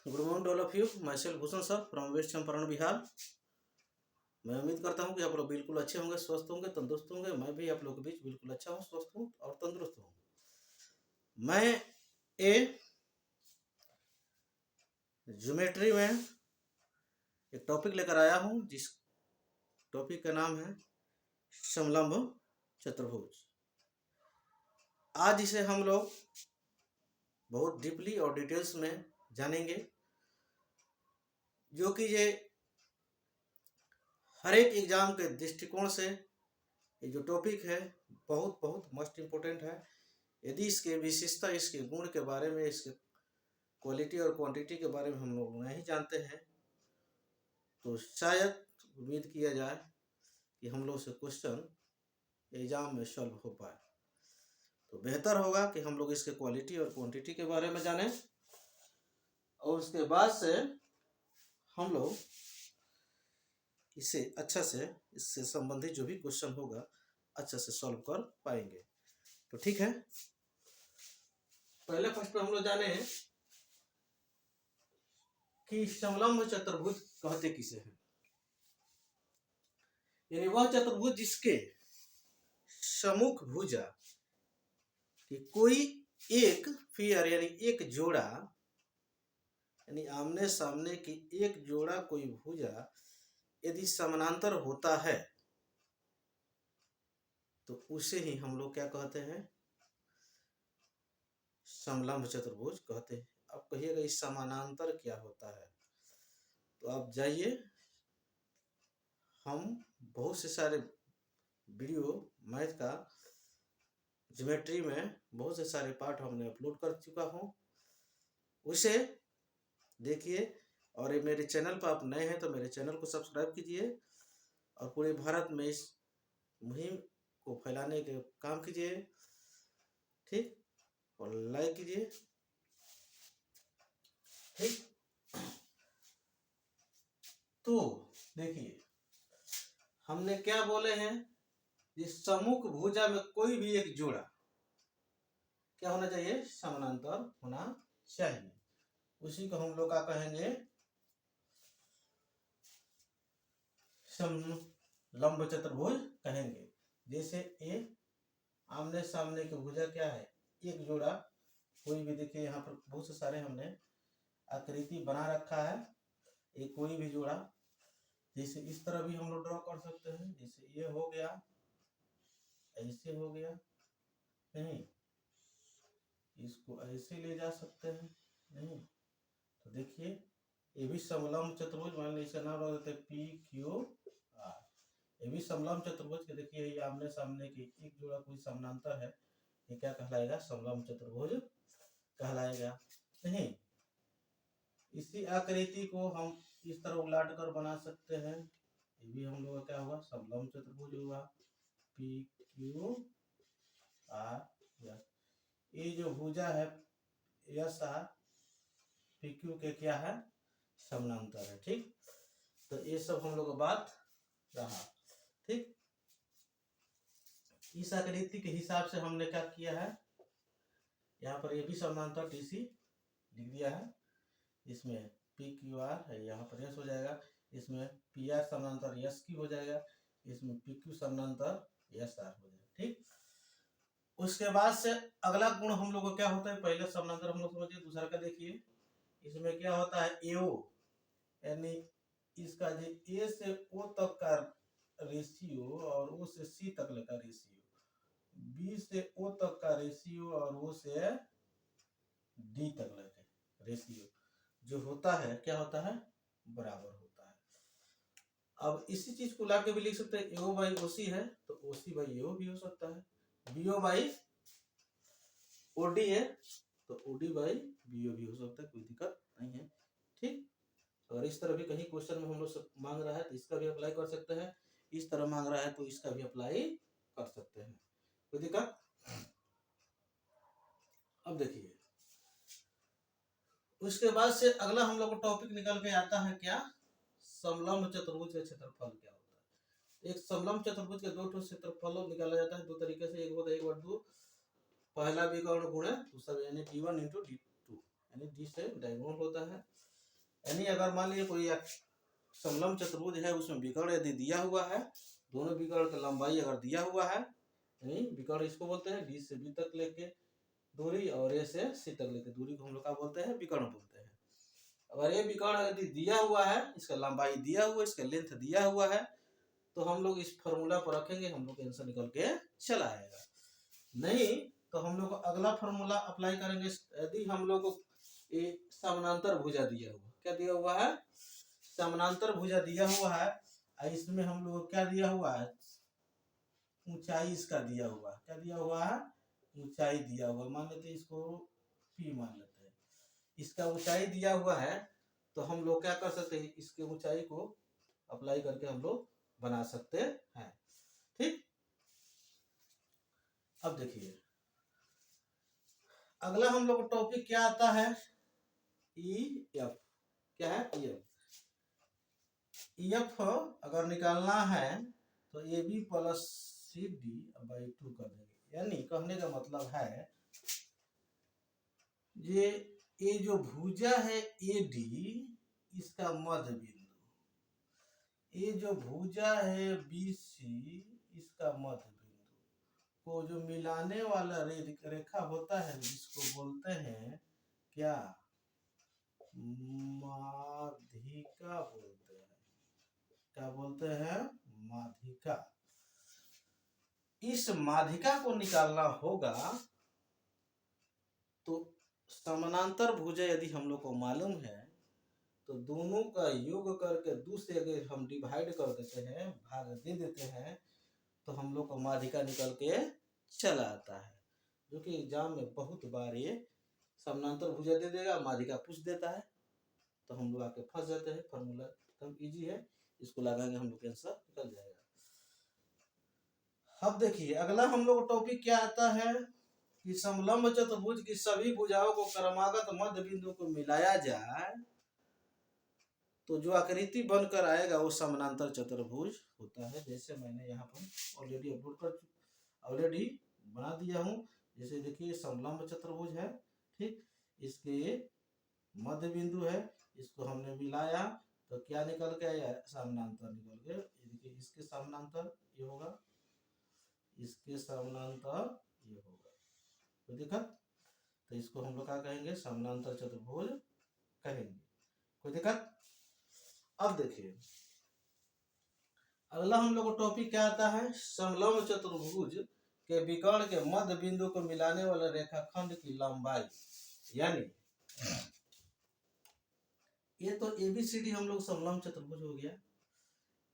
Good morning to all of you. Myself Bhushan sir from west Champaran Bihar. मैं उम्मीद करता हूँ कि आप लोग बिल्कुल अच्छे होंगे, स्वस्थ होंगे, तंदुरुस्त होंगे। मैं भी आप लोग के बीच बिल्कुल अच्छा हूँ, स्वस्थ हूँ और तंदुरुस्त हूँ। मैं ए ज्योमेट्री में एक टॉपिक लेकर आया हूँ, जिस टॉपिक का नाम है समलंब चतुर्भुज। आज इसे हम लोग बहुत डीपली और डिटेल्स में जानेंगे, जो कि ये हर एक एग्जाम के दृष्टिकोण से ये जो टॉपिक है बहुत बहुत मोस्ट इम्पोर्टेंट है। यदि इसके विशेषता, इसके गुण के बारे में, इसके क्वालिटी और क्वांटिटी के बारे में हम लोग नहीं जानते हैं, तो शायद उम्मीद किया जाए कि हम लोग से क्वेश्चन एग्जाम में सॉल्व हो पाए। तो बेहतर होगा कि हम लोग इसके क्वालिटी और क्वांटिटी के बारे में जानें, और उसके बाद से हम लोग इसे अच्छा से, इससे संबंधित जो भी क्वेश्चन होगा अच्छा से सॉल्व कर पाएंगे। तो ठीक है, पहले फर्स्ट हम लोग जाने कि समलंब चतुर्भुज कहते किसे हैं। यानी वह चतुर्भुज जिसके सम्मुख भुजा कि कोई एक फिगर यानी एक जोड़ा, यानी आमने सामने की एक जोड़ा कोई भुजा यदि समानांतर होता है तो उसे ही हम लोग क्या कहते हैं, समलंब चतुर्भुज कहते हैं। अब कहिएगा इस समानांतर क्या होता है, तो आप जाइए, हम बहुत से सारे वीडियो मैथ का ज्योमेट्री में बहुत से सारे पार्ट हमने अपलोड कर चुका हूँ, उसे देखिए। और ये मेरे चैनल पर आप नए हैं तो मेरे चैनल को सब्सक्राइब कीजिए और पूरे भारत में इस मुहिम को फैलाने के काम कीजिए, ठीक, और लाइक कीजिए, ठीक। तो देखिए हमने क्या बोले हैं, इस सम्मुख भुजा में कोई भी एक जोड़ा क्या होना चाहिए, समानांतर होना चाहिए। उसी को हम लोग क्या कहेंगे, समलंब चतुर्भुज कहेंगे। जैसे ए आमने सामने की भुजा क्या है, एक जोड़ा कोई भी, देखिए यहाँ पर बहुत से सारे हमने आकृति बना रखा है। एक कोई भी जोड़ा, जैसे इस तरह भी हम लोग ड्रॉ कर सकते हैं, जैसे ये हो गया, ऐसे हो गया, नहीं इसको ऐसे ले जा सकते हैं, नहीं तो देखिए ये भी समलंब चतुर्भुज, मान लीजिए इसका नाम रख देते हैं पी क्यू आर। ये भी समलंब चतुर्भुज के, देखिए ये आमने सामने की एक जोड़ा कोई समानांतर है, ये क्या कहलाएगा, समलंब चतुर्भुज कहलाएगा। नहीं, इसी आकृति को हम इस तरह उलट कर बना सकते हैं, ये भी हम लोग का क्या हुआ, समलंब चतुर्भुज हुआ, पी क्यू आर एस। ये जो भुजा है एस आर पी क्यू के क्या है, समानांतर है, ठीक। तो ये सब हम लोग का बात रहा, ठीक। इस आकृति के हिसाब से हमने क्या किया है, यहाँ पर ये भी समानांतर टीसी लिख दिया है, इसमें पी क्यू आर है, यहाँ पर यस हो जाएगा, इसमें पी आर समानांतर यस की हो जाएगा, इसमें पी क्यू समानांतर यस आर हो जाएगा, ठीक। उसके बाद से अगला गुण हम लोग को क्या होता है, पहले समानांतर हम लोग समझिए, दूसरा का देखिए, इसमें क्या होता है एओ, यानी इसका जो ए से ओ तक का रेशियो और ओ से सी तक का रेशियो, बी से ओ तक का रेशियो और ओ से डी तक का रेशियो जो होता है, क्या होता है, बराबर होता है। अब इसी चीज को लाके भी लिख सकते हैं, एओ बाई ओसी है तो ओसी बाई एओ भी हो सकता है, बीओ बाई ओडी है तो ओडी बाई बीओ भी हो सकता है, कोई दिक्कत नहीं है, ठीक। अगर इस तरह भी कहीं क्वेश्चन में हम लोग मांग रहा है तो इसका भी अप्लाई कर सकते हैं, इस तरह मांग रहा है तो इसका भी अप्लाई कर सकते हैं, कोई दिक्कत। अब देखिए उसके बाद से अगला हम लोग को टॉपिक निकल के आता है क्या, समलंब चतुर्भुज का क्षेत्रफल क्या होता है। एक समलंब चतुर्भुज के दो क्षेत्रफल निकाला जाता है दो तरीके से, एक होता है 1/2, पहला विकर्ण गुणे दूसरा, यानी d1 × d2, यानी डी से डायगोनल होता है, यानी अगर मान लीजिए कोई समलंब चतुर्भुज है, उसमें विकर्ण यदि दिया हुआ है, दोनों विकर्ण की लंबाई अगर दिया हुआ है, यानी विकर्ण इसको बोलते हैं, डी से बी तक लेके दूरी और ए से सी तक लेके दूरी को हम लोग क्या बोलते हैं, विकर्ण बोलते हैं। अगर ये विकर्ण यदि दिया हुआ है, इसका लंबाई दिया हुआ है, इसका लेंथ दिया हुआ है, तो हम लोग इस फॉर्मूला पर रखेंगे, हम लोग आंसर निकल के चला आएगा। नहीं तो हम लोग अगला फॉर्मूला अप्लाई करेंगे। यदि हम लोग ये समानांतर भुजा दिया हुआ, क्या दिया हुआ है, समानांतर भुजा दिया हुआ है, इसमें हम लोग क्या दिया हुआ है, ऊंचाई इसका दिया हुआ, क्या दिया हुआ है, ऊंचाई दिया हुआ, मान लेते हैं इसको P मान लेते हैं, इसका ऊंचाई दिया हुआ है, तो हम लोग क्या कर सकते हैं, इसके ऊंचाई को अप्लाई करके हम लोग बना सकते हैं। ठीक, अब देखिए अगला हम लोग टॉपिक क्या आता है, EF, क्या है EF अगर निकालना है तो AB प्लस CD बाई 2 कर देंगे। यानी कहने का मतलब है ये जो भुजा है AD, इसका मध्य बिंदु, ये जो भुजा है BC, इसका मध्य बिंदु को जो मिलाने वाला रेखा होता है, जिसको बोलते हैं क्या, माध्यिका बोलते हैं। क्या बोलते हैं, माध्यिका। इस माध्यिका को निकालना होगा, तो समानांतर भुजा यदि हम लोग को मालूम है, तो दोनों का योग करके 2 से अगर हम डिवाइड कर देते हैं, भाग दे देते हैं, तो हम लोग को माध्यिका निकल के चला आता है। जो कि एग्जाम में बहुत बार ये समानांतर भुजा दे देगा, माध्यिका पूछ देता है, तो हम लोग आके फंस जाते हैं। फॉर्मूला एकदम इजी है, इसको लगाएंगे हम लोग आंसर निकल जाएगा। अब देखिए अगला हम लोग टॉपिक क्या आता है कि समलंब चतुर्भुज की सभी भुजाओं को क्रमागत मध्य बिंदु को मिलाया जाए, तो जो आकृति बनकर आएगा वो समानांतर चतुर्भुज होता है। जैसे मैंने यहाँ पर ऑलरेडी बना दिया हूँ। जैसे देखिए समलंब चतुर्भुज है, ठीक, इसके मध्य बिंदु है, इसको हमने मिलाया तो क्या निकल के आया, समानांतर निकल के। देखिए इसके समानांतर ये होगा, इसके समानांतर ये होगा, तो दिक्कत, तो इसको हम लोग क्या कहेंगे, समानांतर चतुर्भुज कहेंगे। कोई दिक्कत। अब देखिए अगला हम लोग को टॉपिक क्या आता है, समलंब चतुर्भुज के विकर्ण के मध्य बिंदु को मिलाने वाले रेखाखंड की लंबाई। यानी ये तो ABCD हम लोग समलंब चतुर्भुज हो गया।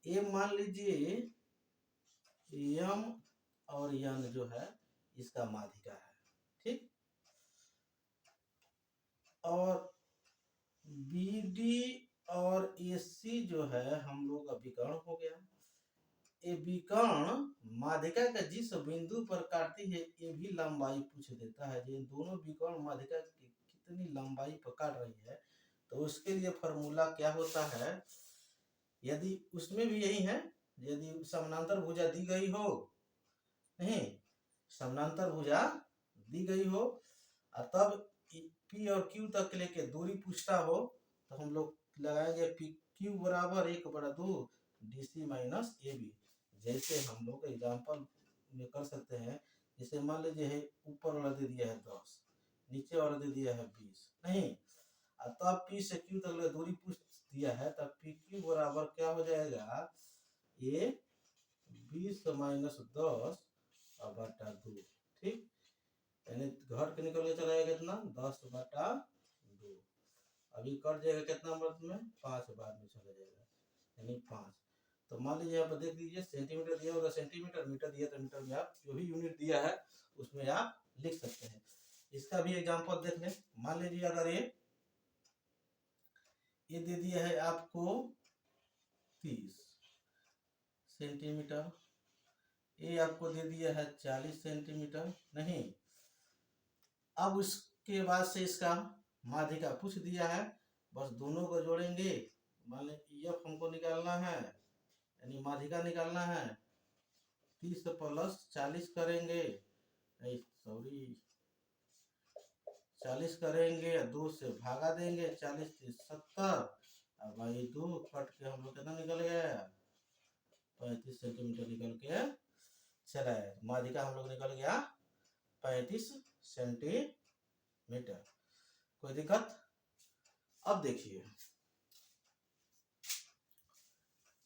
ये मान लीजिए M और N जो है इसका माध्यिका है, ठीक, और BD और AC जो है हम लोग का विकर्ण हो गया। ये विकर्ण माध्यिका का जिस बिंदु पर काटती है, ये भी लंबाई पूछ देता है। ये दोनों विकर्ण माध्यिका की कितनी लंबाई पर काट रही है, तो उसके लिए फॉर्मूला क्या होता है, यदि उसमें भी यही है, यदि समानांतर भुजा दी गई हो, नहीं समानांतर भुजा दी गई हो और तब P और Q तक लेके दूरी पूछता हो, तो हम लोग लगाएंगे PQ बराबर 1/2 DC माइनस AB। जैसे हम लोग एग्जाम्पल में कर सकते हैं, जैसे मान लीजिए है ऊपर वाला दे दिया है 10, नीचे वाला दे दिया है 20, नहीं, तब P से Q तक दूरी पूछ दिया है, तब PQ बराबर क्या हो जाएगा, ये 20 माइनस 10/2, ठीक, यानी घर के निकल के चला जाएगा कितना, 10/2। अभी कट जाएगा कितना मत में, 5 बार में चला जाएगा, यानी 5। तो मान लीजिए यहाँ पर देख लीजिए सेंटीमीटर दिया होगा सेंटीमीटर, मीटर दिया तो मीटर में आप जो भी यूनिट दिया है उसमें आप लिख सकते हैं। इसका भी एग्जांपल देख लें। मान लीजिए अगर ये दे दिया है आपको 30 सेंटीमीटर, ये आपको दे दिया है 40 सेंटीमीटर, नहीं, अब उसके बाद से इसका माध्यिका पूछ दिया है, बस दोनों को जोड़ेंगे। मान लीजिए EF हमको निकालना है, यानी माध्यिका निकालना है, 30 प्लस 40 करेंगे, सॉरी 40 करेंगे, 2 से भागा देंगे, 40 से 70, अब भाई 2 कट के हम लोग कितना निकल गया, 35 सेंटीमीटर निकल के चला है। माध्यिका हम लोग निकल गया 35 सेंटीमीटर। कोई दिक्कत? अब देखिए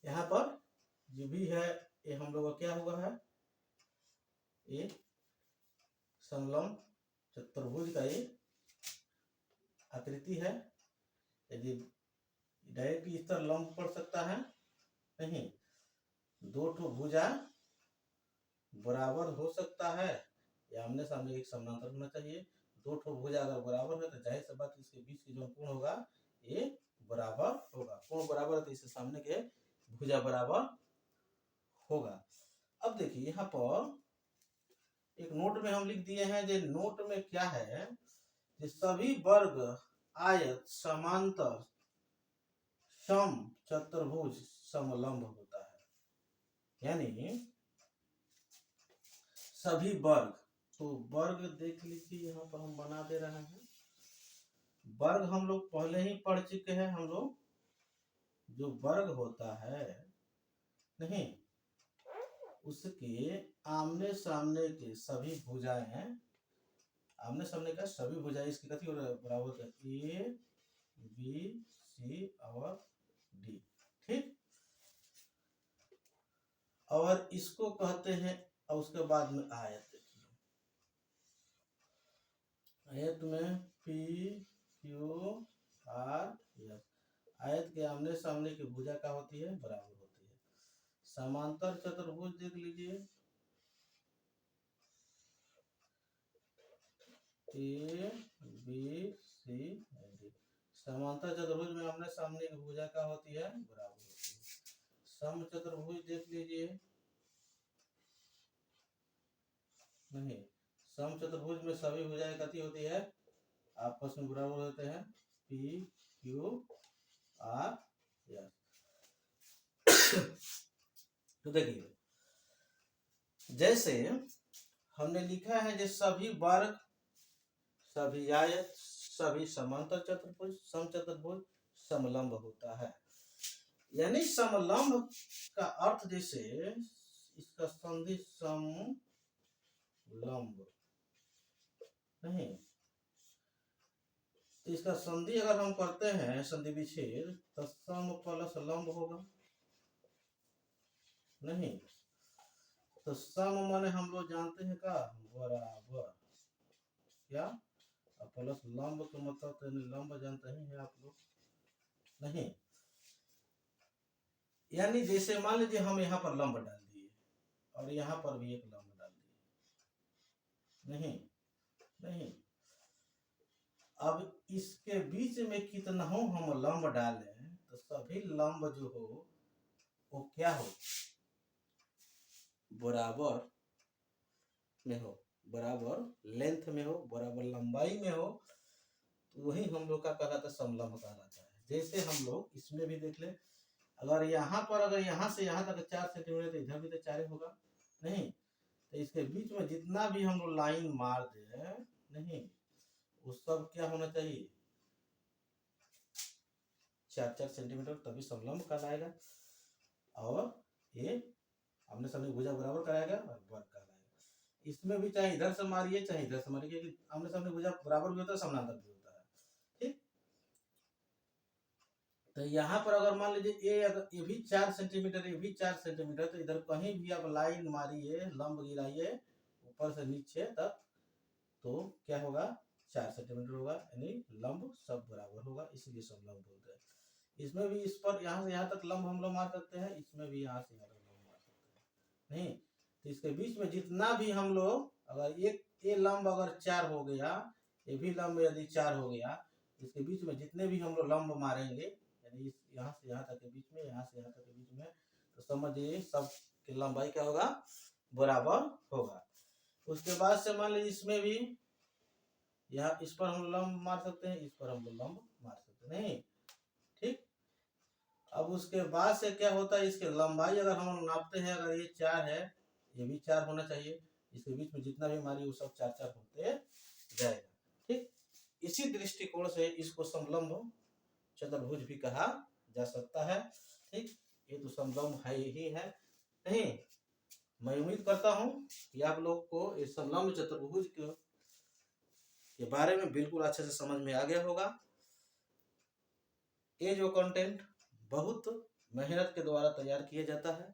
यहाँ पर जो भी है ये हम लोग का क्या हुआ है, ये समलंब चतुर्भुज का ये आकृति है। यदि डायरेक्ट इस तरह लंब पड़ सकता है नहीं, 2 ठो भुजा बराबर हो सकता है या आमने सामने एक समानांतर होना चाहिए। 2 ठो भुजा अगर बराबर है तो जाहिर सी बात इसके बीच की जो कोण होगा ये बराबर होगा। कोण बराबर है तो इसके सामने के भुजा बराबर होगा। अब देखिए यहाँ पर एक नोट में हम लिख दिए हैं, जो नोट में क्या है कि सभी वर्ग आयत समांतर सम चतुर्भुज समलंब होता है। यानी सभी वर्ग, तो वर्ग देख लीजिए यहाँ पर हम बना दे रहे हैं। वर्ग हम लोग पहले ही पढ़ चुके हैं। हम लोग जो वर्ग होता है नहीं, उसके आमने सामने के सभी भुजाएं, आमने सामने का सभी भुजाएं इसकी कथी बराबर ए बी सी और डी। ठीक, और इसको कहते हैं, और उसके बाद में आयत। देखिए आयत में पी क्यू आर एस, आयत के आमने सामने की भुजा क्या होती है, बराबर होती है। समांतर चतुर्भुज देख लीजिए, ए बी सी डी। समांतर चतुर्भुज में आमने सामने की भुजा क्या होती है, बराबर होती है। सम चतुर्भुज देख लीजिए, नहीं, सम चतुर्भुज में सभी भुजाएं कथी होती है, आपस में बराबर होते हैं, पी क्यू आर एस। तो देखिए जैसे हमने लिखा है जो सभी वर्ग, सभी आयत, सभी समांतर चतुर्भुज, सम चतुर्भुज समलंब होता है। यानी समलंब का अर्थ जैसे इसका संधि समलंब नहीं, तो इसका संधि अगर हम करते हैं संधि विच्छेद तो सम प्लस लंब होगा नहीं। तो सम माने हम लोग जानते हैं का बराबर, क्या, प्लस लंब का मतलब तो लंब जानते ही हैं आप लोग नहीं। यानी जैसे मान लीजिए हम यहाँ पर लंब डाल दिए और यहाँ पर भी एक लंब डाल दिए नहीं, नहीं, अब इसके बीच में कितना हो हम लंब डालें तो सभी लंब जो हो वो क्या हो, बराबर में हो, बराबर लेंथ में हो, बराबर लंबाई में हो, तो वही हम लोग का कहलाता है समलंब कहलाता है। जैसे हम लोग इसमें भी देख ले, अगर यहाँ पर अगर यहाँ से यहाँ तक 4 सेंटीमीटर तो इधर भी तो 4 होगा नहीं, तो इसके बीच में जितना भी हम लोग लाइन मार दे नहीं, वो सब क्या होना चाहिए, 4-4 सेंटीमीटर, तभी समलंब कहलाएगा। और ये हमने सामने भुजा बराबर कराएगा और वर्ग कहलाएगा। इसमें भी चाहे इधर से मारिए चाहे इधर से मारिए, क्योंकि आमने सामने भुजा बराबर भी होता है, समानांतर भी होता है। ठीक, तो यहाँ पर अगर मान लीजिए ये भी 4 सेंटीमीटर, ये भी 4 सेंटीमीटर, तो इधर कहीं भी आप लाइन मारिए, लंब गिराइए ऊपर से नीचे तक, तो क्या होगा, 4 सेंटीमीटर होगा, यानी लंब सब बराबर होगा, इसलिए सब लंब बोलते हैं। इसमें भी इस पर यहाँ से यहाँ तक लंब हम लोग मार सकते हैं, इसमें भी यहाँ से यहाँ तक लंब मार सकते हैं नहीं। तो इसके बीच में जितना भी हम लोग, अगर ये लंब अगर 4 हो गया, ये भी लंब यदि 4 हो गया, इसके बीच में जितने भी हम लोग लंब मारेंगे, यानी यहाँ से यहाँ तक के बीच में, यहाँ से यहाँ तक के बीच में, तो समझिए सब की लंबाई क्या होगा, बराबर होगा। उसके बाद से मान लीजिए इसमें भी यहाँ इस पर हम लंब मार सकते हैं, इस पर हम लंब मार सकते हैं नहीं। ठीक, अब उसके बाद से क्या होता है, इसके लंबाई अगर हम नापते हैं, अगर ये 4 है, ये भी 4 होना चाहिए, इसके बीच में जितना भी हमारी वो सब 4-4 होते जाएगा। ठीक, इसी दृष्टिकोण से इसको समलंब चतुर्भुज भी कहा जा सकता है। ठीक, ये तो समलम्ब है ही है। नहीं, मैं उम्मीद करता हूँ कि आप लोग को इस समलम्ब चतुर्भुज के बारे में बिल्कुल अच्छे से समझ में आ गया होगा। ये जो कंटेंट बहुत मेहनत के द्वारा तैयार किया जाता है,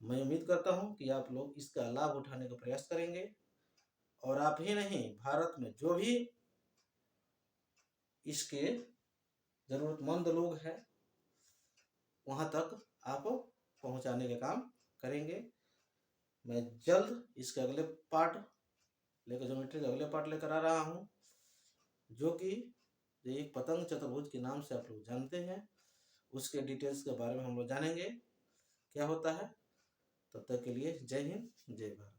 मैं उम्मीद करता हूँ कि आप लोग इसका लाभ उठाने का प्रयास करेंगे, और आप ही नहीं, भारत में जो भी इसके जरूरतमंद लोग हैं वहां तक आप पहुंचाने का काम करेंगे। मैं जल्द इसके अगले पार्ट लेकर, ज्योमेट्री के अगले पार्ट लेकर आ रहा हूं, जो कि एक पतंग चतुर्भुज के नाम से आप लोग जानते हैं, उसके डिटेल्स के बारे में हम लोग जानेंगे क्या होता है। तब तक के लिए जय हिंद, जय भारत।